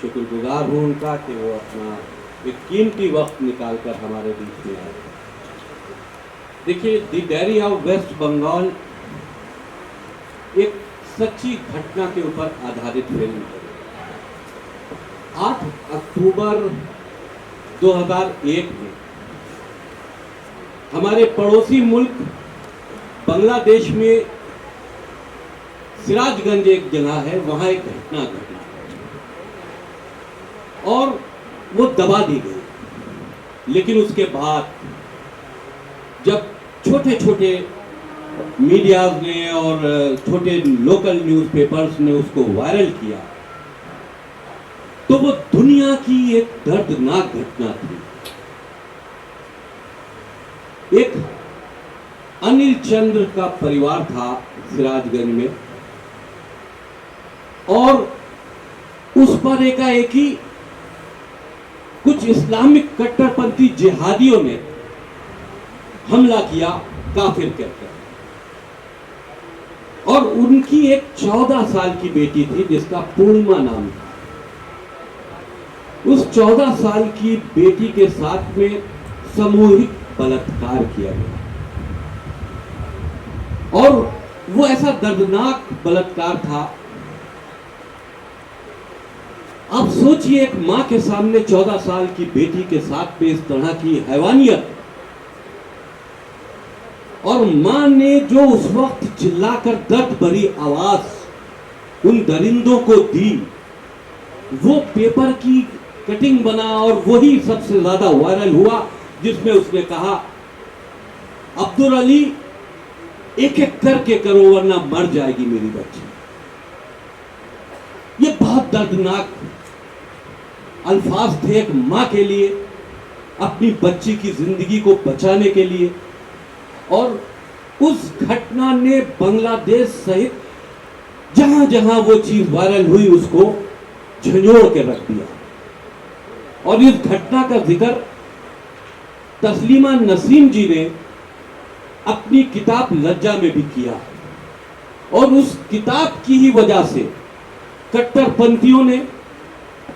शुक्रगुजार हूँ उनका कि वो अपना एक कीमती वक्त निकालकर हमारे बीच में आए। देखिए, the diary of West Bengal एक सच्ची घटना के ऊपर आधारित फिल्म है। 8 अक्टूबर 2001 में हमारे पड़ोसी मुल्क बांग्लादेश में सिराजगंज एक जगह है, वहां एक घटना घटी और वो दबा दी गई। लेकिन उसके बाद जब छोटे छोटे मीडियाज ने और छोटे लोकल न्यूज़पेपर्स ने उसको वायरल किया तो वो दुनिया की एक दर्दनाक घटना थी। एक अनिल चंद्र का परिवार था सिराजगंज में और उस पर एकाएकी कुछ इस्लामिक कट्टरपंथी जिहादियों ने हमला किया, काफिर कहकर। और उनकी एक 14 साल की बेटी थी जिसका पूर्णिमा नाम था। उस 14 साल की बेटी के साथ में सामूहिक बलात्कार किया गया और वो ऐसा दर्दनाक बलात्कार था। आप सोचिए, एक मां के सामने 14 साल की बेटी के साथ में इस तरह की हैवानियत, और मां ने जो उस वक्त चिल्लाकर दर्द भरी आवाज उन दरिंदों को दी, वो पेपर की कटिंग बना और वही सबसे ज्यादा वायरल हुआ, जिसमें उसने कहा, अब्दुल अली एक एक करके करो वरना मर जाएगी मेरी बच्ची। ये बहुत दर्दनाक अल्फाज थे एक मां के लिए, अपनी बच्ची की जिंदगी को बचाने के लिए। और उस घटना ने बांग्लादेश सहित जहां जहां वो चीज वायरल हुई उसको झंझोड़ के रख दिया। और इस घटना का जिक्र तस्लीमा नसीम जी ने अपनी किताब लज्जा में भी किया। और उस किताब की ही वजह से कट्टरपंथियों ने,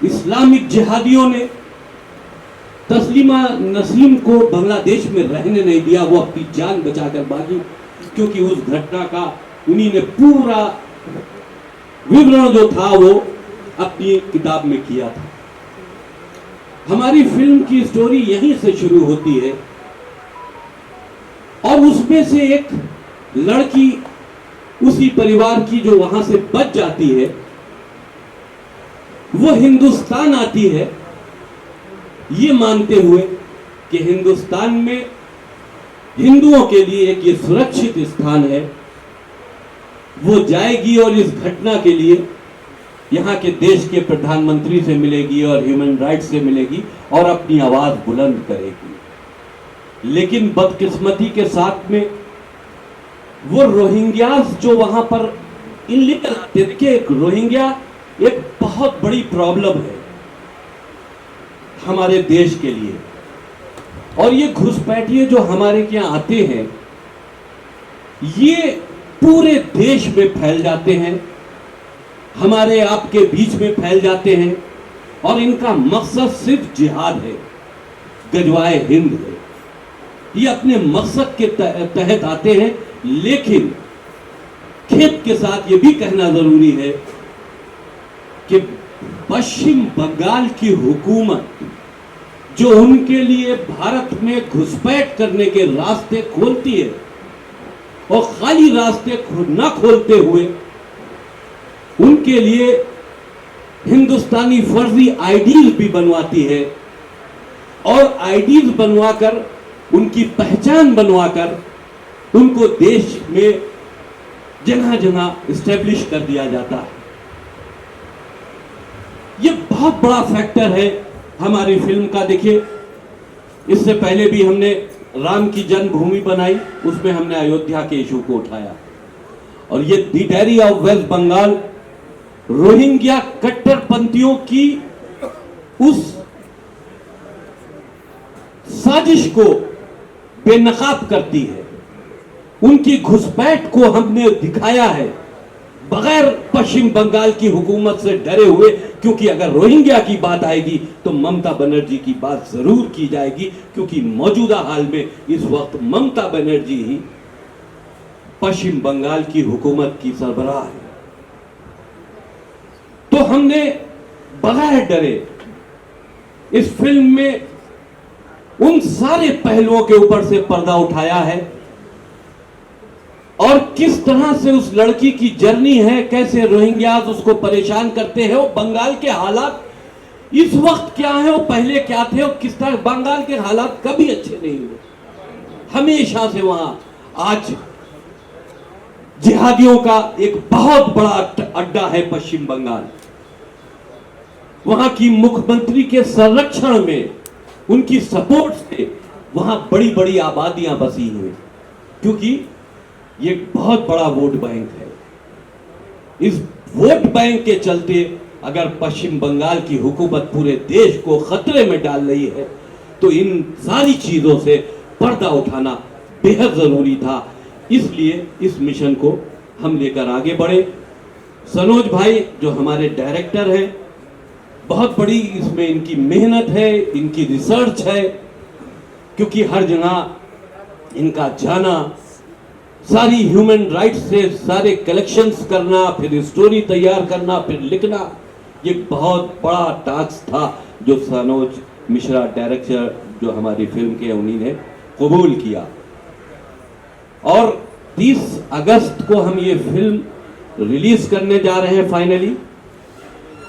इस्लामिक जिहादियों ने तस्लीमा नसीम को बांग्लादेश में रहने नहीं दिया। वो अपनी जान बचाकर भागी, क्योंकि उस घटना का उन्हीं ने पूरा विवरण जो था वो अपनी किताब में किया था। हमारी फिल्म की स्टोरी यहीं से शुरू होती है और उसमें से एक लड़की उसी परिवार की जो वहां से बच जाती है, वो हिंदुस्तान आती है ये मानते हुए कि हिंदुस्तान में हिंदुओं के लिए एक ये सुरक्षित स्थान है। वो जाएगी और इस घटना के लिए यहाँ के देश के प्रधानमंत्री से मिलेगी और ह्यूमन राइट्स से मिलेगी और अपनी आवाज बुलंद करेगी। लेकिन बदकिस्मती के साथ में वो रोहिंग्यास जो वहां पर इनलीगल आते, देखिए एक रोहिंग्या एक बहुत बड़ी प्रॉब्लम है हमारे देश के लिए। और ये घुसपैठिए जो हमारे यहाँ आते हैं, ये पूरे देश में फैल जाते हैं, हमारे आपके बीच में फैल जाते हैं और इनका मकसद सिर्फ जिहाद है, गजवाए हिंद है। ये अपने मकसद के तहत आते हैं। लेकिन खेद के साथ ये भी कहना जरूरी है कि पश्चिम बंगाल की हुकूमत जो उनके लिए भारत में घुसपैठ करने के रास्ते खोलती है और खाली रास्ते न खोलते हुए उनके लिए हिंदुस्तानी फर्जी आईडीज भी बनवाती है और आईडीज बनवाकर उनकी पहचान बनवाकर उनको देश में जगह जगह स्टैब्लिश कर दिया जाता है। ये बहुत बड़ा फैक्टर है हमारी फिल्म का। देखिए, इससे पहले भी हमने राम की जन्मभूमि बनाई, उसमें हमने अयोध्या के इशू को उठाया। और ये the diary of West Bengal Rohingya कट्टरपंथियों की उस साजिश को बेनकाब करती है। उनकी घुसपैठ को हमने दिखाया है बगैर पश्चिम बंगाल की हुकूमत से डरे हुए, क्योंकि अगर रोहिंग्या की बात आएगी तो ममता बनर्जी की बात जरूर की जाएगी, क्योंकि मौजूदा हाल में इस वक्त ममता बनर्जी ही पश्चिम बंगाल की हुकूमत की सरबराह है। तो हमने बगैर डरे इस फिल्म में उन सारे पहलुओं के ऊपर से पर्दा उठाया है और किस तरह से उस लड़की की जर्नी है, कैसे रोहिंग्यास उसको परेशान करते हैं, वो बंगाल के हालात इस वक्त क्या है, वो पहले क्या थे और किस तरह बंगाल के हालात कभी अच्छे नहीं हुए। हमेशा से वहां आज जिहादियों का एक बहुत बड़ा अड्डा है पश्चिम बंगाल। वहां की मुख्यमंत्री के संरक्षण में, उनकी सपोर्ट से वहां बड़ी बड़ी आबादियां बसी हुई, क्योंकि ये बहुत बड़ा वोट बैंक है। इस वोट बैंक के चलते अगर पश्चिम बंगाल की हुकूमत पूरे देश को खतरे में डाल रही है तो इन सारी चीजों से पर्दा उठाना बेहद जरूरी था। इसलिए इस मिशन को हम लेकर आगे बढ़े। सनोज भाई जो हमारे डायरेक्टर हैं, बहुत बड़ी इसमें इनकी मेहनत है, इनकी रिसर्च है, क्योंकि हर जगह इनका जाना, सारी ह्यूमन राइट्स से सारे कलेक्शंस करना, फिर स्टोरी तैयार करना, फिर लिखना, ये बहुत बड़ा टास्क था जो सनोज मिश्रा डायरेक्टर जो हमारी फिल्म के उन्हीं ने कबूल किया। और 30 अगस्त को हम ये फिल्म रिलीज करने जा रहे हैं फाइनली।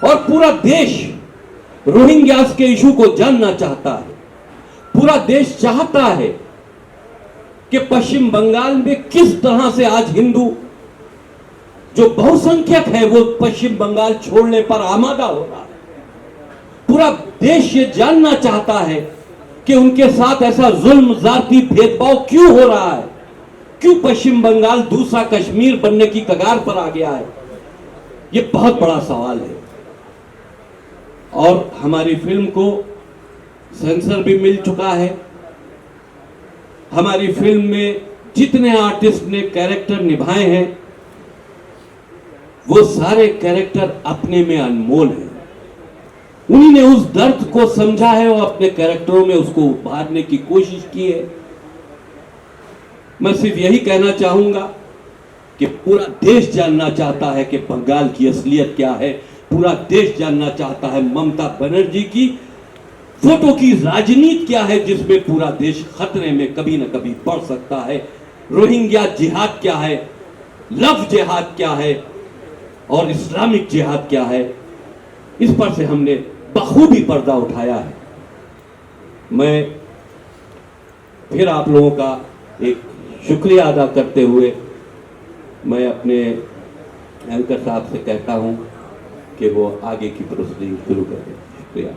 और पूरा देश रोहिंग्यास के इशू को जानना चाहता है। पूरा देश चाहता है कि पश्चिम बंगाल में किस तरह से आज हिंदू जो बहुसंख्यक है वो पश्चिम बंगाल छोड़ने पर आमादा हो रहा है। पूरा देश ये जानना चाहता है कि उनके साथ ऐसा जुल्म, जाति भेदभाव क्यों हो रहा है, क्यों पश्चिम बंगाल दूसरा कश्मीर बनने की कगार पर आ गया है। ये बहुत बड़ा सवाल है। और हमारी फिल्म को सेंसर भी मिल चुका है। हमारी फिल्म में जितने आर्टिस्ट ने कैरेक्टर निभाए हैं वो सारे कैरेक्टर अपने में अनमोल हैं। उन्हीं ने उस दर्द को समझा है और अपने कैरेक्टरों में उसको उभारने की कोशिश की है। मैं सिर्फ यही कहना चाहूंगा कि पूरा देश जानना चाहता है कि बंगाल की असलियत क्या है। पूरा देश जानना चाहता है ममता बनर्जी की फोटो की राजनीति क्या है, जिसमें पूरा देश खतरे में कभी ना कभी पड़ सकता है। रोहिंग्या जिहाद क्या है, लव जिहाद क्या है और इस्लामिक जिहाद क्या है, इस पर से हमने बखूबी पर्दा उठाया है। मैं फिर आप लोगों का एक शुक्रिया अदा करते हुए मैं अपने एंकर साहब से कहता हूं कि वो आगे की प्रोसीडिंग शुरू करें। शुक्रिया।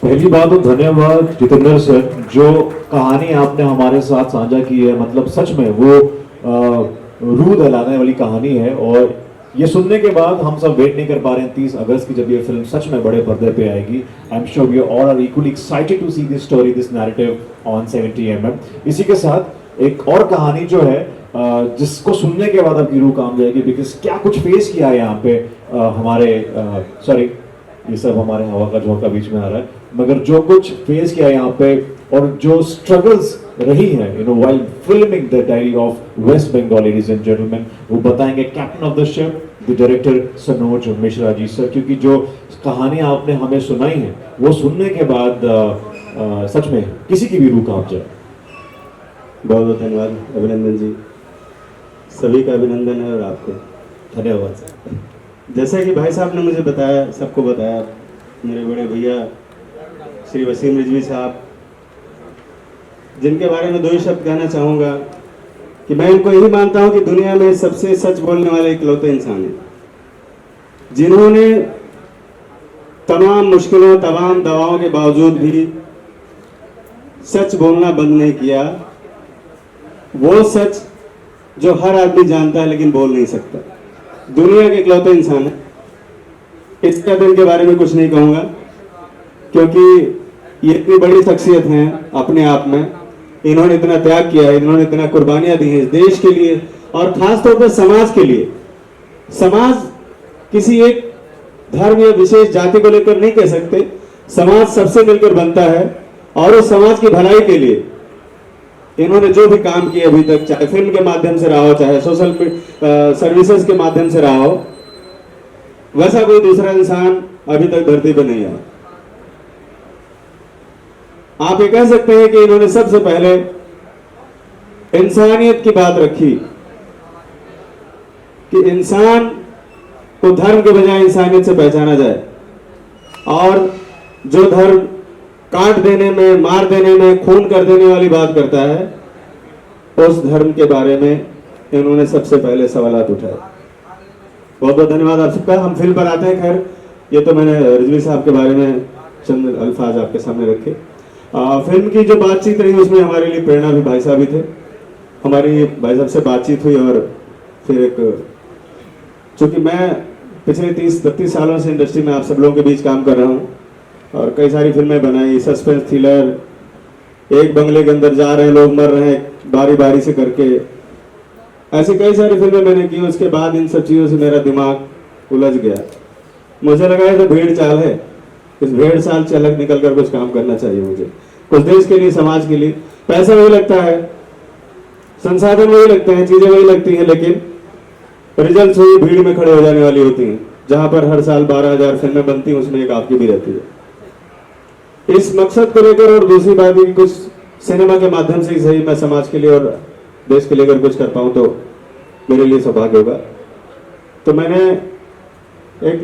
पहली बात तो धन्यवाद जितेंद्र सर, जो कहानी आपने हमारे साथ साझा की है, मतलब सच में वो रूह दहलाने वाली कहानी है। और ये सुनने के बाद हम सब वेट नहीं कर पा रहे हैं 30 अगस्त की, जब ये फिल्म सच में बड़े पर्दे पे आएगी। I am sure we all are equally excited to see this story, this narrative on 70mm। इसी के साथ एक और कहानी जो है जिसको सुनने के बाद आपकी रूह काम जाएगी, बिकॉज क्या कुछ फेस किया है यहाँ पे हमारे सॉरी ये सब हमारे हवा का झोंका बीच में आ रहा है, मगर जो कुछ फेस किया यहाँ पे और जो स्ट्रगल्स रही है while filming the diary of West Bengal, ladies and gentleman, वो बताएंगे captain of the ship the director Sanoj Mishra ji sir. क्योंकि जो कहानी आपने हमें सुनाई है वो सुनने के बाद सच में किसी की भी रूह कांप जाए। बहुत बहुत धन्यवाद अभिनंदन जी, सभी का अभिनंदन है और आपको धन्यवाद सर। जैसा कि भाई साहब ने मुझे बताया, सबको बताया, मेरे बड़े भैया श्री वसीम रिजवी साहब, जिनके बारे में दो ही शब्द कहना चाहूँगा कि मैं इनको यही मानता हूँ कि दुनिया में सबसे सच बोलने वाले इकलौते इंसान हैं, जिन्होंने तमाम मुश्किलों, तमाम दवाओं के बावजूद भी सच बोलना बंद नहीं किया। वो सच जो हर आदमी जानता है लेकिन बोल नहीं सकता, दुनिया के इकलौते इंसान है। इसके अब इनके बारे में कुछ नहीं कहूँगा क्योंकि ये इतनी बड़ी शख्सियत हैं अपने आप में। इन्होंने इतना त्याग किया है, इन्होंने इतना कुर्बानियां दी हैं इस देश के लिए और खास तौर पर समाज के लिए। समाज किसी एक धर्म या विशेष जाति को लेकर नहीं कह सकते, समाज सबसे मिलकर बनता है और उस समाज की भलाई के लिए इन्होंने जो भी काम किया अभी तक, चाहे फिल्म के माध्यम से रहा हो, चाहे सोशल सर्विसेज के माध्यम से रहा हो, वैसा कोई दूसरा इंसान अभी तक धरती पर नहीं आया। आप ये कह सकते हैं कि इन्होंने सबसे पहले इंसानियत की बात रखी कि इंसान को धर्म के बजाय इंसानियत से पहचाना जाए, और जो धर्म काट देने में, मार देने में, खून कर देने वाली बात करता है, उस धर्म के बारे में इन्होंने सबसे पहले सवालात उठाए। बहुत बहुत धन्यवाद आप सबका। हम फिल्म पर आते हैं। खैर, ये तो मैंने रिजवी साहब के बारे में चंद अल्फाज आपके सामने रखे। फिल्म की जो बातचीत रही उसमें हमारे लिए प्रेरणा भी भाई साहब ही थे। हमारी भाई साहब से बातचीत हुई और फिर एक, चूंकि मैं पिछले 30-32 सालों से इंडस्ट्री में आप सब लोगों के बीच काम कर रहा हूँ और कई सारी फिल्में बनाई, सस्पेंस थ्रिलर, एक बंगले के अंदर जा रहे हैं लोग, मर रहे हैं बारी बारी से करके, ऐसी कई सारी फिल्में मैंने की। उसके बाद इन सब चीज़ों से मेरा दिमाग उलझ गया। मुझे लगा ये तो भेड़ चाल है, इस भेड़ चाल से अलग निकल कर कुछ काम करना चाहिए मुझे, कुछ देश के लिए, समाज के लिए। पैसा वही लगता है, संसाधन वही लगते हैं, चीजें वही लगती हैं, लेकिन रिजल्ट वही भीड़ में खड़े हो जाने वाली होती हैं। जहां पर हर साल 12,000 फिल्में बनती हैं, उसमें एक आपकी भी रहती है। इस मकसद को लेकर, और दूसरी बात भी, कुछ सिनेमा के माध्यम से ही सही, मैं समाज के लिए और देश के लिए अगर कुछ कर पाऊँ तो मेरे लिए सौभाग्य होगा। तो मैं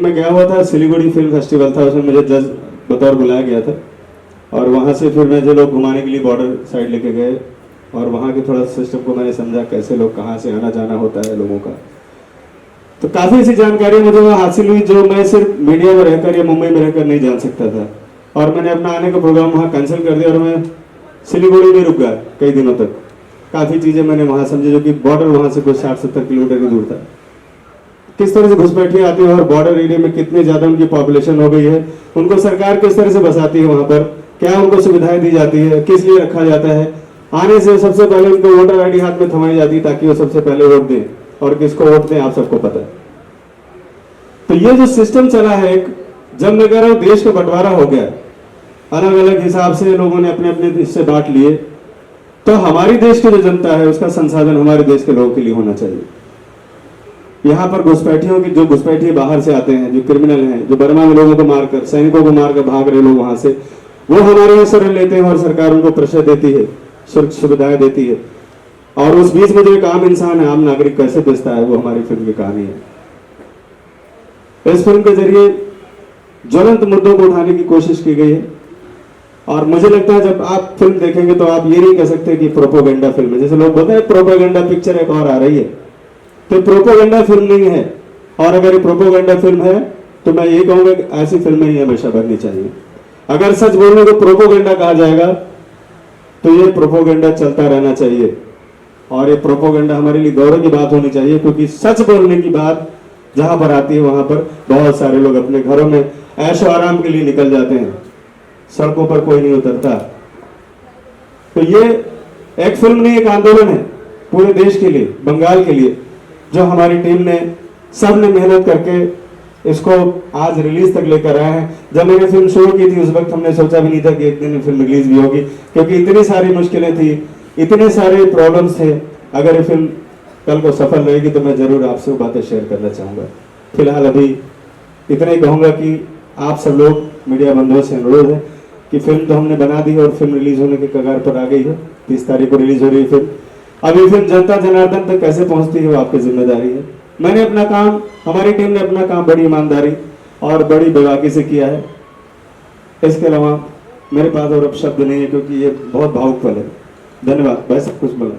गया हुआ था, सिलीगुड़ी फिल्म फेस्टिवल था, उसमें मुझे जज बतौर बुलाया गया था और वहाँ से फिर मुझे लोग घुमाने के लिए बॉर्डर साइड लेके गए और वहाँ के थोड़ा सिस्टम को मैंने समझा, कैसे लोग कहाँ से आना जाना होता है लोगों का। तो काफ़ी ऐसी जानकारी मुझे वहाँ हासिल हुई जो मैं सिर्फ मीडिया में रहकर या मुंबई में रहकर नहीं जान सकता था। और मैंने अपना आने का प्रोग्राम वहाँ कैंसिल कर दिया और मैं सिलीगुड़ी में रुक गया कई दिनों तक। काफ़ी चीज़ें मैंने वहाँ समझी, जो कि बॉर्डर वहाँ से कुछ 60-70 किलोमीटर की दूर था। किस तरह से घुसपैठियाँ आती है और बॉर्डर एरिया में कितनी ज़्यादा उनकी पॉपुलेशन हो गई है, उनको सरकार किस तरह से बसाती है वहाँ पर, क्या उनको सुविधाएं दी जाती है, किस लिए रखा जाता है। आने से सबसे पहले उनको वोटर आईडी हाथ में थमाई जाती है ताकि वो सबसे पहले वोट दें, और किसको वोट दें आप सबको पता है। तो ये जो सिस्टम चला है, जब मैं कह रहा हूँ देश का बंटवारा हो गया, अलग अलग हिसाब से लोगों ने अपने अपने हिस्से बांट लिए, तो हमारी देश की जो जनता है उसका संसाधन हमारे देश के लोगों के लिए होना चाहिए। यहाँ पर घुसपैठियों की जो घुसपैठिए बाहर से आते हैं, जो क्रिमिनल हैं, जो बर्मा में लोगों को मारकर, सैनिकों को मारकर भाग रहे लोग वहां से, वो हमारे यहाँ से ऋण लेते हैं और सरकार उनको प्रेशर देती है, सुविधाएं देती है। और उस बीच में जो एक आम इंसान है, आम नागरिक कैसे बचता है, वो हमारी फिल्म की कहानी है। इस फिल्म के जरिए ज्वलंत मुद्दों को उठाने की कोशिश की गई है और मुझे लगता है जब आप फिल्म देखेंगे तो आप ये नहीं कह सकते कि प्रोपोगेंडा फिल्म है। जैसे लोग बोलते हैं प्रोपोगेंडा पिक्चर एक और आ रही है, तो प्रोपोगेंडा फिल्म नहीं है। और अगर ये प्रोपोगेंडा फिल्म है तो मैं ये कहूंगा कि ऐसी फिल्में ही हमेशा बननी चाहिए। अगर सच बोलने को प्रोपोगेंडा कहा जाएगा तो ये प्रोपोगेंडा चलता रहना चाहिए और ये प्रोपोगेंडा हमारे लिए गौरव की बात होनी चाहिए, क्योंकि सच बोलने की बात जहां पर आती है वहां पर बहुत सारे लोग अपने घरों में ऐशो आराम के लिए निकल जाते हैं, सड़कों पर कोई नहीं उतरता। तो ये एक फिल्म नहीं, एक आंदोलन है पूरे देश के लिए, बंगाल के लिए, जो हमारी टीम ने सबने मेहनत करके इसको आज रिलीज तक लेकर आए हैं। जब मैंने फिल्म शुरू की थी उस वक्त हमने सोचा भी नहीं था कि एक दिन फिल्म रिलीज भी होगी, क्योंकि इतनी सारी मुश्किलें थी, इतने सारे प्रॉब्लम्स थे। अगर ये फिल्म कल को सफल रहेगी तो मैं जरूर आपसे वो बातें शेयर करना चाहूँगा। फिलहाल अभी इतना ही कहूँगा कि आप सब लोग मीडिया बंधुओं से अनुरोध है कि फिल्म तो हमने बना दी और फिल्म रिलीज होने के कगार पर आ गई है। 30 तारीख को रिलीज हो रही है फिल्म। अब ये फिल्म जनता जनार्दन तक कैसे पहुंचती है वो आपकी जिम्मेदारी है। मैंने अपना काम, हमारी टीम ने अपना काम बड़ी ईमानदारी और बड़ी बेबाकी से किया है। इसके अलावा मेरे पास और अब शब्द नहीं है, क्योंकि ये बहुत भावुक पल है। धन्यवाद। भाई सब कुछ बोला।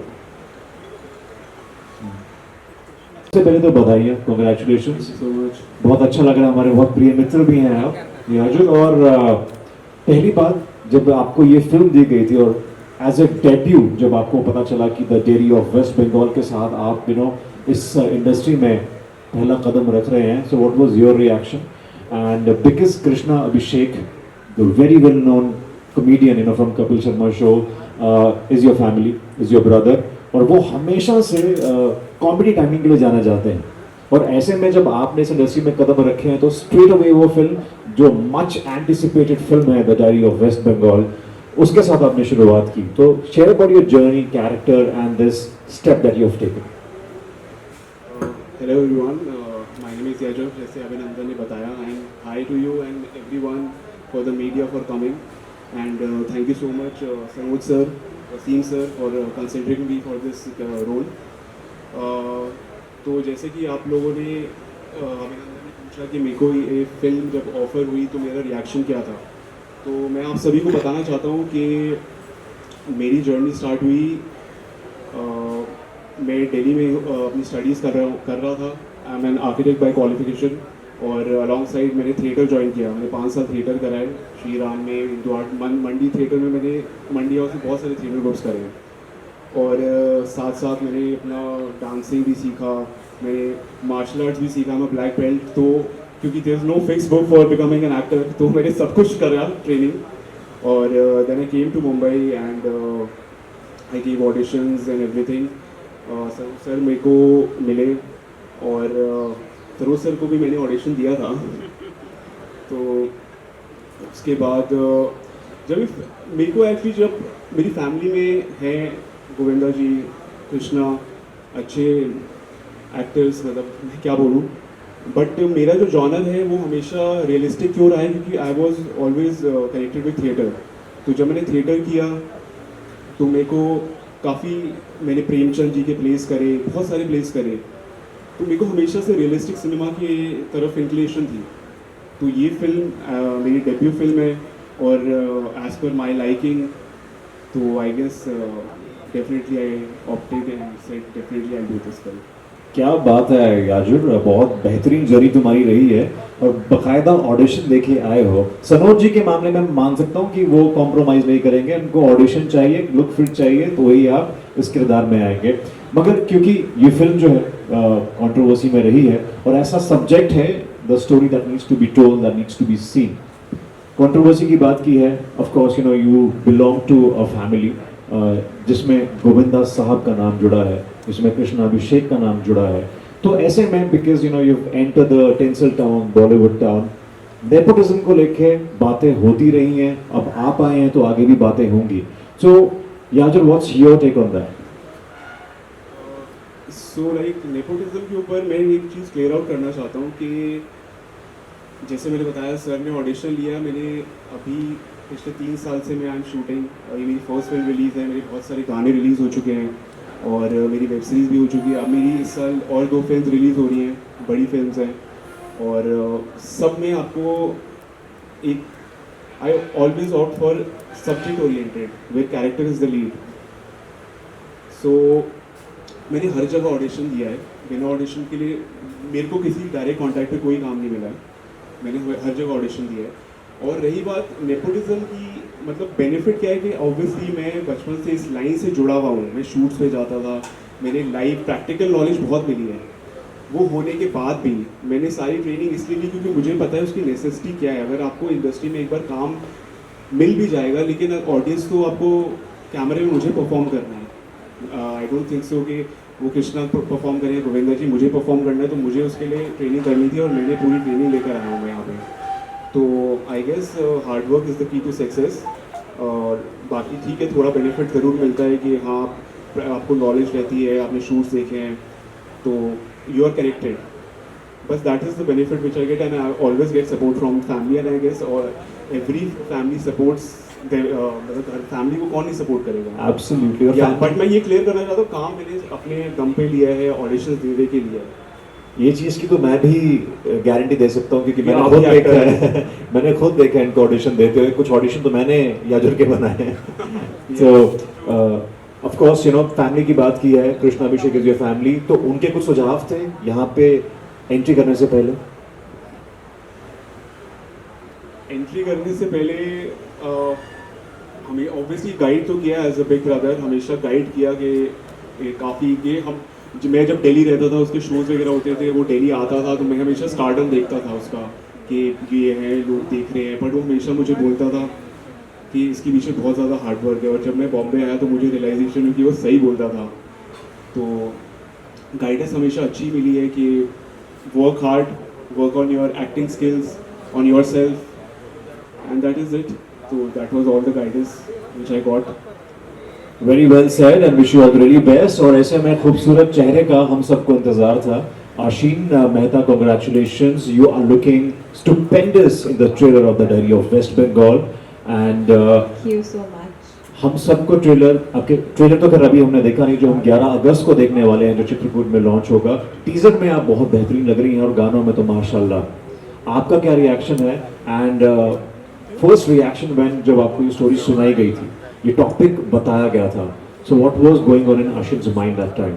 सबसे पहले तो बधाई है, कॉन्ग्रेचुलेशंस। So much. बहुत अच्छा लग रहा है, हमारे बहुत प्रिय मित्र भी हैं आप अर्जुन। और पहली बात जब आपको ये फिल्म दी गई थी और एज ए डेब्यू जब आपको पता चला कि the diary of West Bengal के साथ आप इस इंडस्ट्री में पहला कदम रख रहे हैं, सो what was your reaction? And because Krishna Abhishek, the very well known comedian from Kapil Sharma show, is your family, is your brother, और वो हमेशा से कॉमेडी टाइमिंग के लिए जाना जाते हैं। और ऐसे में जब आपने इस इंडस्ट्री में कदम रखे हैं तो स्ट्रेट अवे वो फिल्म जो मच एंटिसिपेटेड फिल्म है the diary of West Bengal, उसके साथ आपने शुरुआत की। तो share about your journey, character and this step that you have taken. Hello everyone, my name is Yajav. जैसे अभिनंदन ने बताया, and hi to you and everyone for the media for coming, and thank you so much Sangut sir, Wasim sir for considering me for this role. तो जैसे कि आप लोगों ने अभिनंदन ने पूछा कि मेरे को ये फिल्म जब ऑफ़र हुई तो मेरा रिएक्शन क्या था, तो मैं आप सभी को बताना चाहता हूँ कि मेरी जर्नी स्टार्ट हुई, मैं दिल्ली में अपनी स्टडीज़ कर रहा था। I am an architect by qualification, और अलॉन्ग साइड मैंने थिएटर ज्वाइन किया। मैंने 5 साल थिएटर करा है श्री राम में, इंदु आर्ट, मंडी थिएटर में मैंने मंडी हाउस में बहुत सारे थिएटर ग्रुप्स करे हैं। और साथ साथ मैंने अपना डांसिंग भी सीखा, मैंने मार्शल आर्ट्स भी सीखा, मैं ब्लैक बेल्ट। तो क्योंकि there is no fix book for becoming an actor, तो मैंने सब कुछ करा ट्रेनिंग। और then I came to Mumbai and I give auditions and everything. Sir मेरे को मिले और सरोज सर को भी मैंने ऑडिशन दिया था। तो उसके बाद जब मेरे को एक्चुअली, जब मेरी फैमिली में है गोविंदा जी, कृष्णा, अच्छे एक्टर्स, मतलब मैं क्या बोलूँ, बट मेरा जो जॉनर है वो हमेशा रियलिस्टिक क्यों रहा है, क्योंकि I was always connected with theatre. तो जब मैंने थिएटर किया तो मेरे को काफ़ी मैंने प्रेमचंद जी के प्लेस करे, बहुत सारे प्लेस करे, तो मेरे को हमेशा से रियलिस्टिक सिनेमा की तरफ इंक्लिनेशन थी। तो ये फिल्म मेरी डेब्यू फिल्म है और एज़ पर माई लाइकिंग, तो I guess definitely I opted and said definitely I do this film. क्या बात है याजुर, बहुत बेहतरीन जर्नी तुम्हारी रही है और बकायदा ऑडिशन देके आए हो। सनोज जी के मामले में मान सकता हूँ कि वो कॉम्प्रोमाइज नहीं करेंगे, उनको ऑडिशन चाहिए, लुक फिट चाहिए, तो वही आप इस किरदार में आएंगे। मगर क्योंकि ये फिल्म जो है कंट्रोवर्सी में रही है और ऐसा सब्जेक्ट है, the story that needs to be told, that needs to be seen. Controversy की बात की है, of course you know you belong to a family जिसमें गोविंदा साहब का नाम जुड़ा है, जिसमें कृष्णाभिषेक का नाम जुड़ा है। तो ऐसे में because you know you enter the tensile town, Bollywood town, nepotism को लेके बातें होती रही हैं, अब आप आए हैं तो आगे भी बातें होंगी। So Yajur, what's your take on that? So like nepotism के ऊपर मैं एक चीज़ क्लियर आउट करना चाहता हूँ कि जैसे मैंने बताया, सर ने ऑडिशन लिया, मैंने अभी पिछले 3 साल से मैं आई एम शूटिंग, और ये मेरी फर्स्ट फिल्म रिलीज़ है, मेरे बहुत सारे गाने रिलीज़ हो चुके हैं और मेरी वेब सीरीज़ भी हो चुकी है। अब मेरी इस साल और 2 फिल्म रिलीज़ हो रही हैं, बड़ी फिल्म्स हैं, और सब में आपको एक I always opt for subject oriented with character is the lead. So मैंने हर जगह ऑडिशन दिया है, बिना ऑडिशन के लिए मेरे को किसी डायरेक्ट कॉन्टैक्ट पे कोई काम नहीं मिला है, मैंने हर जगह ऑडिशन दिया है। और रही बात नेपोटिज्म की, मतलब बेनिफिट क्या है कि ऑब्वियसली मैं बचपन से इस लाइन से जुड़ा हुआ हूँ, मैं शूट्स पे जाता था, मैंने लाइव प्रैक्टिकल नॉलेज बहुत मिली है। वो होने के बाद भी मैंने सारी ट्रेनिंग इसलिए ली क्योंकि मुझे पता है उसकी नेसेसिटी क्या है। अगर आपको इंडस्ट्री में एक बार काम मिल भी जाएगा, लेकिन ऑडियंस तो आपको कैमरे में मुझे परफॉर्म करना है। आई डोंट थिंक सो कि वो कृष्णा परफॉर्म करें, गोविंदा जी मुझे परफॉर्म करना है, तो मुझे उसके लिए ट्रेनिंग करनी थी और मैंने पूरी ट्रेनिंग लेकर आया हूँ मैं यहाँ पे। तो I guess hard work is the key to success. और बाकी ठीक है, थोड़ा बेनिफिट ज़रूर मिलता है कि हाँ आपको नॉलेज रहती है, आपने शूट्स देखे हैं, तो यू आर कनेक्टेड, बस that is the benefit which I get, and I always get support from family, and I guess और एवरी फैमिली सपोर्ट्स, मतलब फैमिली को कौन नहीं सपोर्ट करेगा। एब्सोल्युटली। बट मैं ये क्लियर करना चाहता हूँ, काम मैंने अपने दम पे लिया है, ऑडिशन देने के लिए। ये चीज की तो मैं भी गारंटी दे सकता हूँ क्योंकि ये मैंने आप खुद ही देखा actor है मैंने खुद देखा है इनको ऑडिशन देते हुए। कुछ ऑडिशन तो मैंने याजुर के बनाए हैं। तो of course you no family की बात की है, कृष्णाभिषेक इज योर फैमिली, तो उनके कुछ सुझाव थे यहाँ पे एंट्री करने से पहले? एंट्री करने से पहले हमें ऑब्वियसली गाइड तो किया एज अ बिग ब्रदर, हमेशा गाइड किया कि काफ़ी कि हम मैं जब दिल्ली रहता था, उसके शोज़ वगैरह होते थे, वो दिल्ली आता था, तो मैं हमेशा स्टारडम देखता था उसका कि ये है, लोग देख रहे हैं, बट वो हमेशा मुझे बोलता था कि इसके पीछे बहुत ज़्यादा हार्ड वर्क है। और जब मैं बॉम्बे आया तो मुझे रियलाइजेशन हुई कि वो सही बोलता था। तो गाइडेंस हमेशा अच्छी मिली है कि work hard, work on your acting skills, on your self, and that is it. So that was all the guidance which I got. Very well said and wish you all the really best। और ऐसे में खूबसूरत चेहरे का हम सबको इंतजार था। आशीन Mehta, congratulations, you are looking stupendous in the trailer of the Diary of West Bengal and Thank you so much। हम सबको ट्रेलर, आपके ट्रेलर तो खैर अभी हमने देखा नहीं, जो हम 11 अगस्त को देखने वाले हैं, जो चित्रकूट में लॉन्च होगा। टीजर में आप बहुत बेहतरीन लग रही हैं और गानों में तो माशाल्लाह। आपका क्या रिएक्शन है एंड फर्स्ट रिएक्शन व्हेन जब आपको ये स्टोरी सुनाई गई थी, ये टॉपिक बताया गया था, so what was going on in Ashin's mind that time?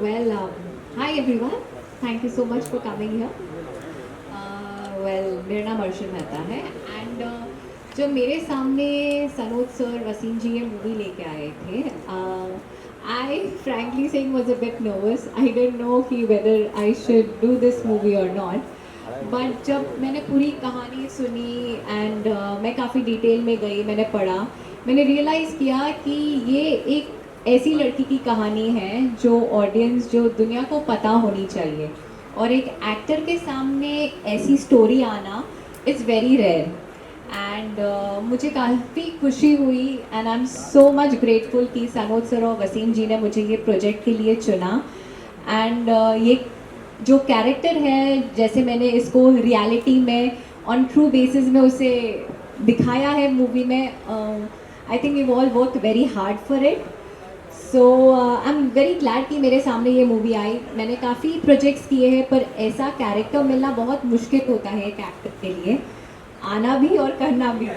Well, hi everyone, thank you so much for coming here। Well, मेरा नाम अर्शन मेहता है एंड जब मेरे सामने सनोज सर, वसीम जी ये मूवी लेके आए थे, I frankly saying was a bit nervous। I didn't know कि whether I should do this movie or not। But जब मैंने पूरी कहानी सुनी एंड मैं काफ़ी डिटेल में गई, मैंने पढ़ा, मैंने रियलाइज़ किया कि ये एक ऐसी लड़की की कहानी है जो ऑडियंस, जो दुनिया को पता होनी चाहिए, और एक एक्टर के सामने ऐसी स्टोरी आना इज़ वेरी रेयर। एंड मुझे काफ़ी खुशी हुई and I am so much grateful कि सनोज सर और वसीम जी ने मुझे ये प्रोजेक्ट के लिए चुना। एंड ये जो कैरेक्टर है, जैसे मैंने इसको रियलिटी में ऑन ट्रू बेसिस में उसे दिखाया है मूवी में, I think we all work very hard for it. So I am very glad कि मेरे सामने ये मूवी आई. मैंने काफ़ी प्रोजेक्ट्स किए हैं पर ऐसा कैरेक्टर मिलना बहुत मुश्किल होता है एक एक्टर के लिए, आना भी और करना भी.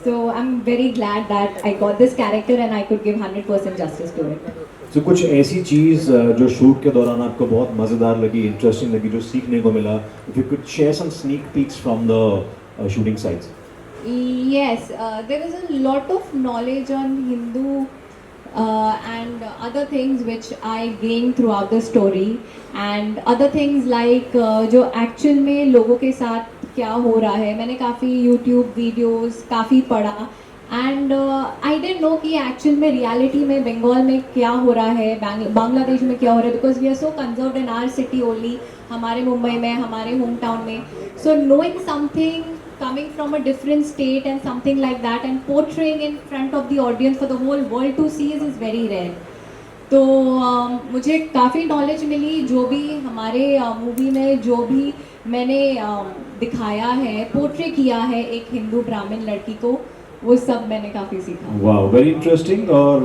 So I am very glad that I got this character and I could give 100% justice to it. तो कुछ ऐसी चीज़ जो शूट के दौरान आपको बहुत मज़ेदार लगी, इंटरेस्टिंग लगी, जो सीखने को मिला, if you could share some sneak peeks from the shooting sites. Yes, there was a lot of knowledge on Hindu and other things which I gained throughout the story, and other things like जो actual में लोगों के साथ क्या हो रहा है. मैंने काफ़ी YouTube वीडियोस काफ़ी पढ़ा एंड आई डेंट नो कि एक्चुअल में रियलिटी में बंगाल में क्या हो रहा है, बांग्लादेश में क्या हो रहा है, because we are so conserved in our city only, हमारे मुंबई में, हमारे होम टाउन में. So knowing something coming from a different state and something like that and portraying in front of the audience for the whole world to see is very rare. तो मुझे काफ़ी knowledge मिली. जो भी हमारे movie में जो भी मैंने दिखाया है, पोर्ट्रे किया है एक हिंदू ब्राह्मण लड़की को, वो सब मैंने काफ़ी सीखा. वाह, वेरी इंटरेस्टिंग. और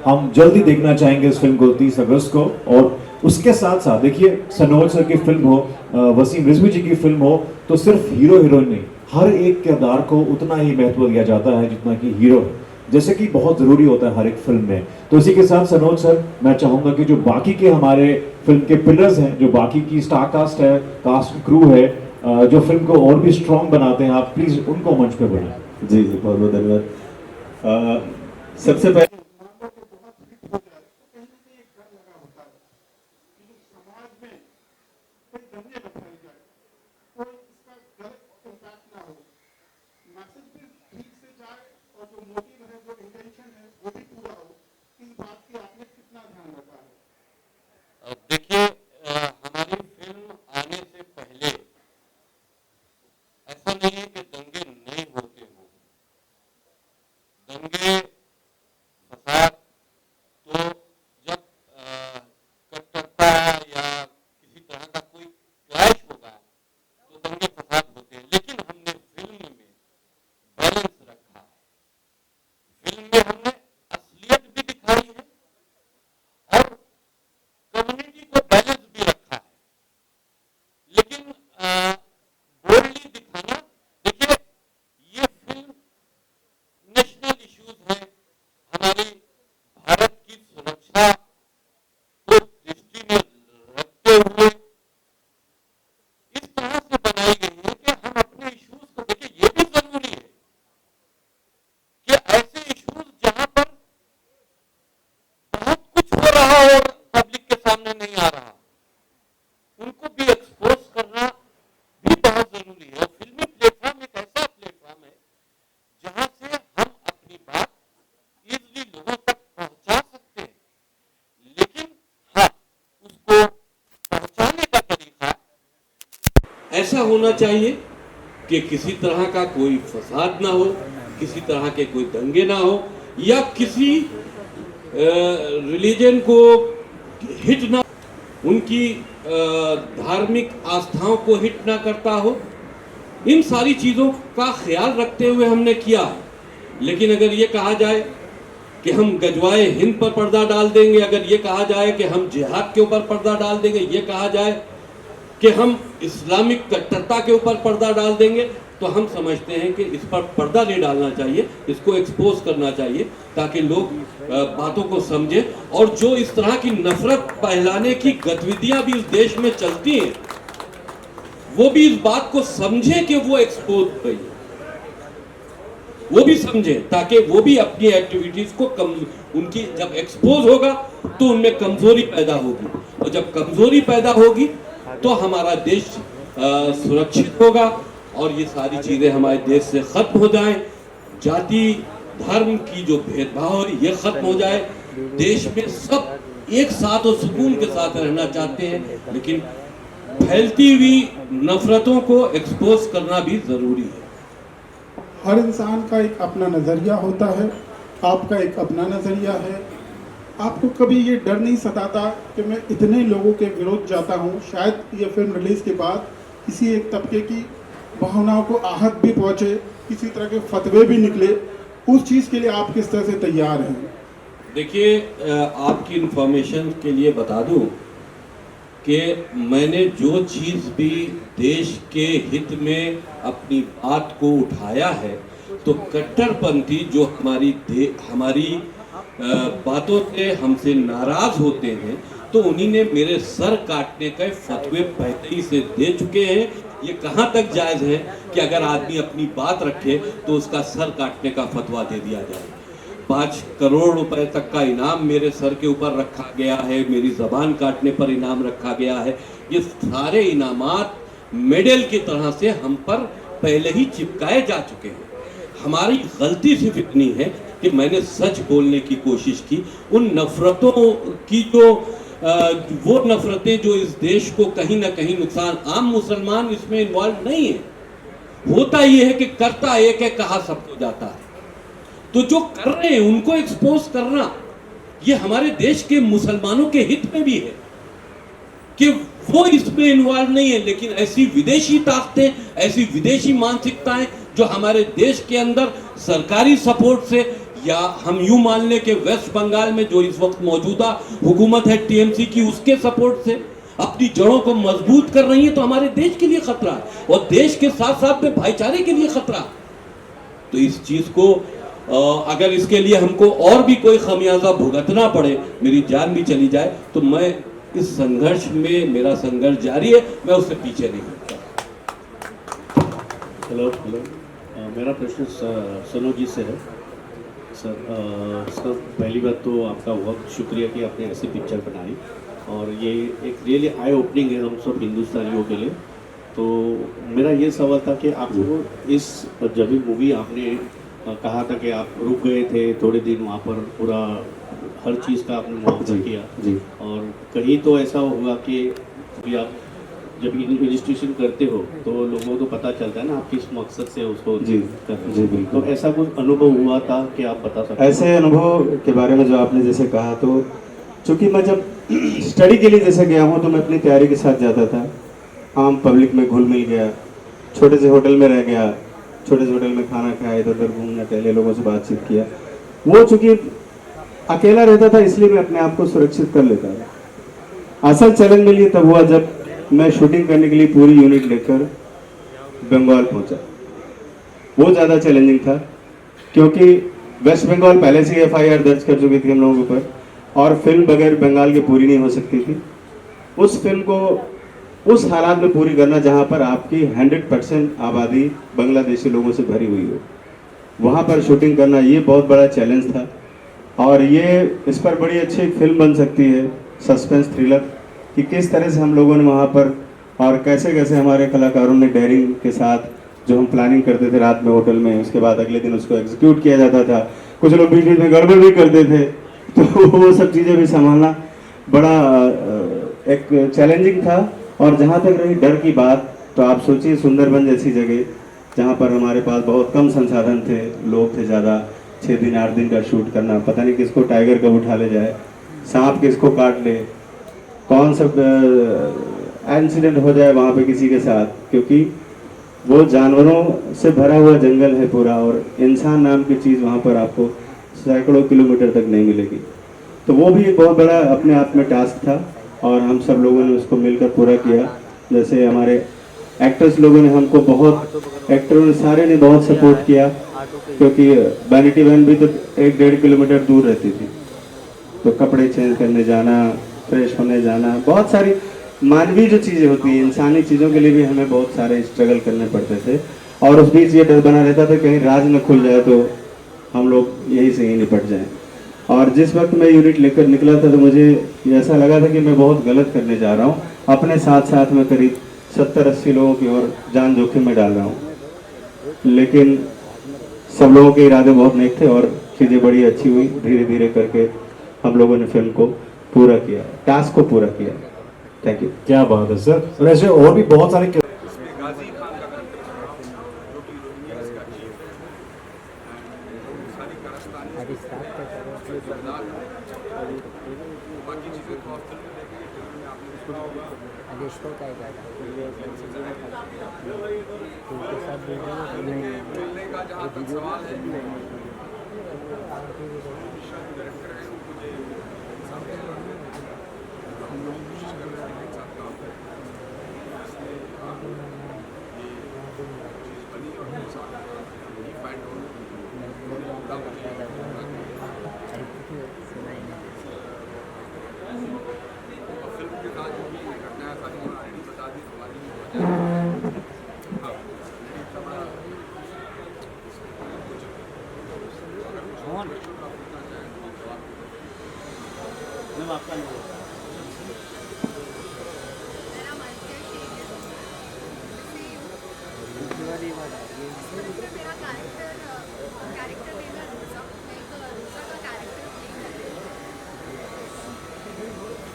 हम जल्दी देखना चाहेंगे इस फिल्म को 30 अगस्त को. और उसके साथ साथ देखिए, सनोज सर की फिल्म हो, वसीम रिजवी जी की फिल्म हो, तो सिर्फ हीरो हीरोइन नहीं, हर एक किरदार को उतना ही महत्व दिया जाता है जितना कि हीरो है, जैसे कि बहुत ज़रूरी होता है हर एक फिल्म में. तो इसी के साथ सनोज सर, मैं चाहूँगा कि जो बाकी के हमारे फिल्म के पिलर्स हैं, जो बाकी की स्टार कास्ट है, कास्ट क्रू है, जो फिल्म को और भी स्ट्रॉन्ग बनाते हैं, आप प्लीज़ उनको मंच पे बुलाएं. जी जी, बहुत बहुत धन्यवाद. सबसे पहले देखिए, हमारी फिल्म आने से पहले ऐसा नहीं है कि दंगे नहीं होते हो. दंगे फसाद तो जब कट्टरता या किसी तरह का कोई क्लैश होगा तो दंगे फसाद होते हैं. लेकिन हमने फिल्म में बैलेंस रखा है. फिल्म में हमने असलियत भी दिखाई है और कम्युनिटी को बैलेंस भी रखा है. लेकिन बोल्डली दिखाना, देखिए ये फिल्म नेशनल इश्यूज है, हमारी भारत की सुरक्षा को दृष्टि में रखते हुए इस तरह से बनाई गई है कि हम अपने इश्यूज को, देखिए ये भी जरूरी है कि ऐसे इश्यूज जहां पर बहुत कुछ हो रहा हो और पब्लिक के सामने नहीं आ रहा, उनको भी एक्सपोज करना भी बहुत जरूरी है. और फिल्मी प्लेटफॉर्म एक ऐसा प्लेटफॉर्म है जहां से हम अपनी बात इजली लोगों तक पहुंचा सकते हैं. लेकिन हाँ, उसको पहुंचाने का तरीका ऐसा होना चाहिए कि किसी तरह का कोई फसाद ना हो, किसी तरह के कोई दंगे ना हो, या किसी रिलीजन को हिट ना, उनकी धार्मिक आस्थाओं को हिट ना करता हो. इन सारी चीज़ों का ख्याल रखते हुए हमने किया. लेकिन अगर ये कहा जाए कि हम गजवाए हिंद पर पर्दा डाल देंगे, अगर ये कहा जाए कि हम जिहाद के ऊपर पर्दा डाल देंगे, ये कहा जाए कि हम इस्लामिक कट्टरता के ऊपर पर्दा डाल देंगे, तो हम समझते हैं कि इस पर पर्दा नहीं डालना चाहिए, इसको एक्सपोज करना चाहिए ताकि लोग बातों को समझें. और जो इस तरह की नफरत फैलाने की गतिविधियां भी इस देश में चलती हैं, वो भी इस बात को समझें कि वो एक्सपोज हुई, वो भी समझें ताकि वो भी अपनी एक्टिविटीज को उनकी जब एक्सपोज होगा तो उनमें कमजोरी पैदा होगी, और जब कमजोरी पैदा होगी तो हमारा देश सुरक्षित होगा और ये सारी चीजें हमारे देश से खत्म हो जाएं. जाति धर्म की जो भेदभाव है ये खत्म हो जाए. देश में सब एक साथ और सुकून के साथ रहना चाहते हैं, लेकिन फैलती हुई नफरतों को एक्सपोज करना भी जरूरी है. हर इंसान का एक अपना नज़रिया होता है, आपका एक अपना नज़रिया है. आपको कभी ये डर नहीं सताता कि मैं इतने लोगों के विरोध जाता हूँ, शायद ये फिल्म रिलीज़ के बाद किसी एक तबके की भावनाओं को आहत भी पहुँचे, किसी तरह के फतवे भी निकले, उस चीज़ के लिए आप किस तरह से तैयार हैं? देखिए, आपकी इंफॉर्मेशन के लिए बता दूं कि मैंने जो चीज़ भी देश के हित में अपनी बात को उठाया है, तो कट्टरपंथी जो हमारी बातों से हमसे नाराज होते हैं, तो उन्हीं ने मेरे सर काटने के फतवे पहले ही से दे चुके हैं। ये कहाँ तक जायज़ है कि अगर आदमी अपनी बात रखे तो उसका सर काटने का फतवा दे दिया जाए। 5 करोड़ रुपए तक का इनाम मेरे सर के ऊपर रखा गया है, मेरी ज़बान काटने पर इनाम रखा गया है। ये सारे इनामात मेडल की तरह से हम पर पहले ही चिपकाए जा चुके हैं। हमारी गलती सिर्फ इतनी है कि मैंने सच बोलने की कोशिश की। उन नफरतों की वो नफरतें जो इस देश को कहीं ना कहीं नुकसान, आम मुसलमान इसमें इन्वॉल्व नहीं है। होता ये है कि करता एक है, कहा सबको जाता है। तो जो कर रहे हैं उनको एक्सपोज करना, ये हमारे देश के मुसलमानों के हित में भी है कि वो इसमें इन्वॉल्व नहीं है। लेकिन ऐसी विदेशी ताकतें, ऐसी विदेशी मानसिकताएं जो हमारे देश के अंदर सरकारी सपोर्ट से, या हम यूं मान लें कि वेस्ट बंगाल में जो इस वक्त मौजूदा हुकूमत है टीएमसी की, उसके सपोर्ट से अपनी जड़ों को मजबूत कर रही है, तो हमारे देश के लिए खतरा है और देश के साथ साथ में भाईचारे के लिए खतरा है। तो इस चीज को अगर इसके लिए हमको और भी कोई खमियाजा भुगतना पड़े, मेरी जान भी चली जाए, तो मैं इस संघर्ष में, मेरा संघर्ष जारी है, मैं उससे पीछे नहीं हटता। हेलो, मेरा प्रश्न सनोज जी से है। सर, पहली बात तो आपका बहुत शुक्रिया कि आपने ऐसी पिक्चर बनाई, और ये एक रियली आई ओपनिंग है हम सब हिंदुस्तानियों के लिए। तो मेरा ये सवाल था कि आपको इस जब भी मूवी आपने कहा था कि आप रुक गए थे थोड़े दिन वहाँ पर, पूरा हर चीज़ का आपने मुआवजा किया जी। और कहीं तो ऐसा हुआ कि अभी आप जब इन्वेस्टिगेशन करते हो तो लोगों को पता चलता है ना आप किस मकसद से उसको जी कर रहे हो। जी बिल्कुल। तो ऐसा कुछ अनुभव हुआ था कि आप बता सकते ऐसे अनुभव के बारे में जो आपने जैसे कहा, तो चूंकि मैं जब स्टडी के लिए जैसे गया हूँ तो मैं अपनी तैयारी के साथ जाता था, आम पब्लिक में घुल मिल गया, छोटे से होटल में रह गया, छोटे से होटल में खाना खाया, इधर उधर घूमना टहले, लोगों से बातचीत किया। वो चूंकि अकेला रहता था इसलिए मैं अपने आप को सुरक्षित कर लेता था। असल चैलेंज मेरे लिए तब हुआ जब मैं शूटिंग करने के लिए पूरी यूनिट लेकर बंगाल पहुंचा। वो ज़्यादा चैलेंजिंग था क्योंकि वेस्ट बंगाल पहले से FIR दर्ज कर चुकी थी हम लोगों के ऊपर, और फिल्म बगैर बंगाल के पूरी नहीं हो सकती थी। उस फिल्म को उस हालात में पूरी करना जहां पर आपकी 100% आबादी बांग्लादेशी लोगों से भरी हुई हो, वहां पर शूटिंग करना ये बहुत बड़ा चैलेंज था। और ये इस पर बड़ी अच्छी फिल्म बन सकती है, सस्पेंस थ्रिलर, कि किस तरह से हम लोगों ने वहाँ पर और कैसे कैसे हमारे कलाकारों ने डेयरिंग के साथ जो हम प्लानिंग करते थे रात में होटल में, उसके बाद अगले दिन उसको एग्जीक्यूट किया जाता था। कुछ लोग बीच बीच में गड़बड़ भी करते थे, तो वो सब चीज़ें भी संभालना बड़ा एक चैलेंजिंग था। और जहाँ तक रही डर की बात, तो आप सोचिए सुंदरबन जैसी जगह जहाँ पर हमारे पास बहुत कम संसाधन थे, लोग थे ज़्यादा, 6 दिन 8 दिन का शूट करना, पता नहीं किसको टाइगर कब उठा ले जाए, सांप किसको काट ले, कौन सा इंसिडेंट हो जाए वहाँ पे किसी के साथ, क्योंकि वो जानवरों से भरा हुआ जंगल है पूरा, और इंसान नाम की चीज़ वहाँ पर आपको सैकड़ों किलोमीटर तक नहीं मिलेगी। तो वो भी एक बहुत बड़ा अपने आप में टास्क था और हम सब लोगों ने उसको मिलकर पूरा किया। जैसे हमारे एक्टर्स लोगों ने हमको बहुत, एक्टरों ने सारे ने बहुत सपोर्ट किया, क्योंकि वैनिटी वैन भी तो 1-1.5 किलोमीटर दूर रहती थी, तो कपड़े चेंज करने जाना, फ्रेश होने जाना, बहुत सारी मानवीय जो चीज़ें होती हैं, इंसानी चीज़ों के लिए भी हमें बहुत सारे स्ट्रगल करने पड़ते थे। और उस बीच ये डर बना रहता था कहीं राज न खुल जाए तो हम लोग यही से ही निपट जाएं। और जिस वक्त मैं यूनिट लेकर निकला था तो मुझे ऐसा लगा था कि मैं बहुत गलत करने जा रहा हूँ, अपने साथ साथ में करीब 70-80 लोगों की और जान जोखिम में डाल रहा हूँ। लेकिन सब लोगों के इरादे बहुत नेक थे और चीज़ें बड़ी अच्छी हुई। धीरे धीरे करके हम लोगों ने फिल्म को पूरा किया, टास्क को पूरा किया। Thank you. क्या बात है सर। और ऐसे और भी बहुत सारे मिलने का जहाँ तक सवाल है, इसमें मेरा कैरेक्टर लेगा रोज़ा। मैं एक रोज़ा का कैरेक्टर प्ले कर रही हूँ।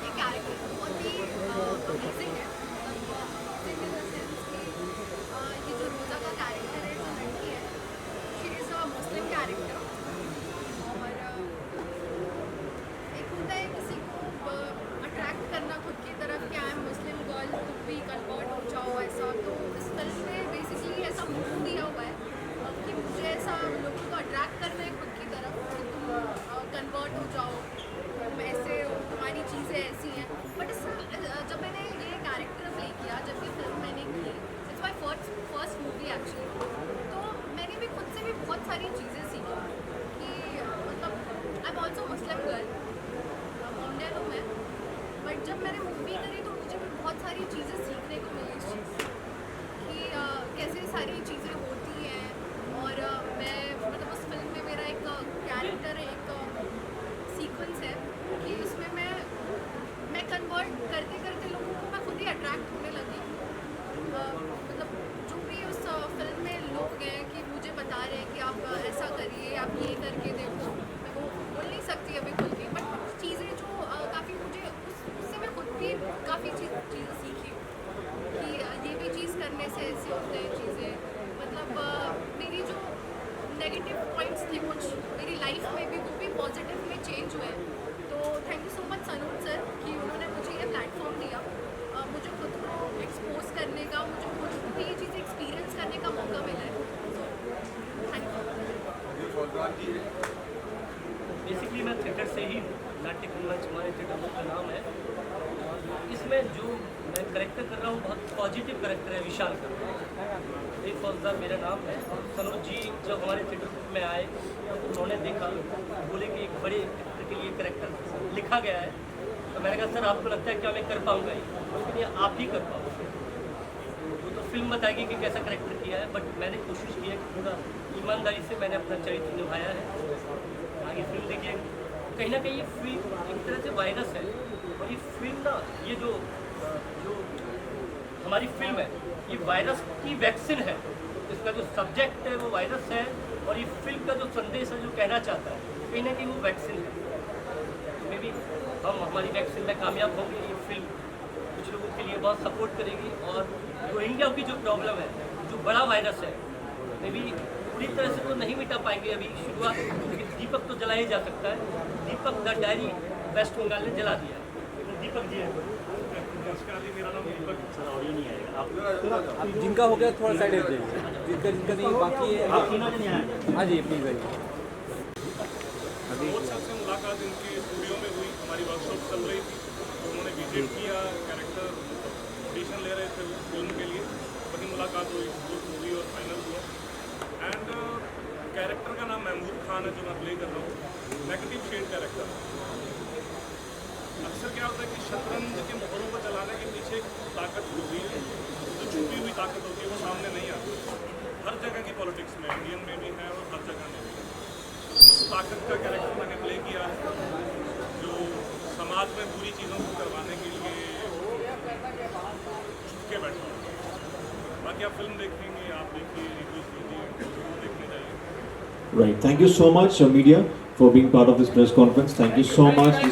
ये कैरेक्टर बहुत ही अमेजिंग है, मतलब अमेजिंग इन द सेंस कि ये जो रोज़ा का कैरेक्टर है, जो लड़की है, she is a Muslim character. और एक होता है किसी को अट्रैक्ट करना खुद की तरफ कि आई एम मुस्लिम गर्ल, तुम भी कन्वर्ट हो जाओ ऐसा। तो इस फिल्म में बेसिकली ऐसा मोटिव दिया हुआ है कि मुझे ऐसा लोगों को अट्रैक्ट करना है खुद की तरफ कि तुम कन्वर्ट हो जाओ, तुम ऐसे हो, तुम्हारी चीज़ें ऐसी हैं। बट जब मैंने ये कैरेक्टर प्ले किया, जब ये फिल्म मैंने की, it's my first movie actually, तो मैंने भी खुद से भी बहुत सारी चीज़ें सीखी कि मतलब I am also Muslim girl, Indian हूँ मैं। बट जब मैंने मूवी करी तो मुझे भी बहुत सारी चीज़ें सीखने को मिली इस चीज़ से कि कैसे सारी चीज़ें होती हैं। और मैं मतलब उस फिल्म में मेरा एक कैरेक्टर है, एक सीक्वेंस है कि उसमें मैं कन्वर्ट करते करते लोगों को मैं खुद ही अट्रैक्ट होने लगी। मतलब जो भी उस फिल्म में लोग हैं कि मुझे बता रहे हैं कि आप ऐसा करिए, आप ये करके देखो, मैं वो बोल नहीं सकती अभी खुल के, बट चीज़ें जो काफ़ी मुझे उससे मैं खुद भी काफ़ी चीज़ें सीखी कि ये भी चीज़ करने से ऐसे होते हैं चीज़ें। मतलब मेरी जो नेगेटिव पॉइंट्स थे कुछ मेरी लाइफ में भी, वो भी पॉजिटिव में चेंज हुए। तो thank you so much Sanoj sir कि उन्होंने मुझे ये प्लेटफॉर्म दिया, मुझे खुद को एक्सपोज करने का, मुझे खुद को भी ये चीज़ें एक्सपीरियंस करने का मौका मिला है। तो थैंक यू। बेसिकली मैं थिएटर से ही हूँ, नाट्य मंच हमारे थिएटर का नाम है। और इसमें जो मैं करेक्टर कर रहा हूँ बहुत पॉजिटिव करेक्टर है, विशाल का। एक फौजदार मेरा नाम है। सनोज जी जब हमारे थिएटर में आए तो उन्होंने देखा, बोले कि एक बड़े एक्टर के लिए करेक्टर लिखा गया है। तो मैंने कहा सर आपको लगता है क्या मैं कर पाऊँगा? लेकिन ये आप ही कर पाओगे। वो तो फिल्म बताएगी कि कैसा करेक्टर किया है, बट मैंने कोशिश की है कि पूरा ईमानदारी से मैंने अपना चरित्र निभाया है। आगे फिल्म देखिए, कहीं ना कहीं ये फिल्म एक तरह से वायरस है। और ये फिल्म ना, ये जो हमारी फिल्म है, ये वायरस की वैक्सीन है। इसका जो सब्जेक्ट है वो वायरस है, और ये फिल्म का जो संदेश है, जो कहना चाहता है, कहीं ना कहीं वो वैक्सीन है। मे बी हम हमारी वैक्सीन में कामयाब होंगे। ये फिल्म कुछ लोगों के लिए बहुत सपोर्ट करेगी। और रोहिंग्या की जो प्रॉब्लम है, जो बड़ा वायरस है, मे बी पूरी तरह से तो नहीं मिटा पाएंगे अभी शुरुआत, लेकिन दीपक तो जलाया ही जा सकता है। दीपक द डायरी वेस्ट बंगाल ने जला दिया। दीपक जी है, मेरा नाम दीपक। सर ऑडियो नहीं आएगा, आप जिनका हो गया थोड़ा साइड जिनका नहीं बाकी है। आप तीनों जने आए। हाँ जी प्लीज़ भाई। बहुत साल से मुलाकात इनकी स्टूडियो में हुई, हमारी वर्कशॉप चल रही थी, तो उन्होंने विजिट किया, कैरेक्टर ऑडिशन ले रहे थे फिल्म के लिए, वही मुलाकात हुई, बुक हुई और फाइनल हुआ। एंड कैरेक्टर का नाम महमूद खान है जो मैं प्ले कर रहा हूँ। Negative shade character. अक्सर क्या होता है कि शतरंज के मोहरों को चलाने के पीछे एक ताकत होती है, जो छुपी हुई ताकत होती है, वो सामने नहीं आती। हर जगह की पॉलिटिक्स में, इंडियन में भी है और हर जगह में भी है। उस ताकत का कैरेक्टर मैंने प्ले किया है, जो समाज में बुरी चीज़ों को करवाने के लिए छुपके बैठा है। बाकी आप फिल्म देखेंगे, आप देखिए, रिव्यूज़ कीजिए, देखने जाइए। Right. Thank you so much, media, for being part of this press conference. Thank you so much.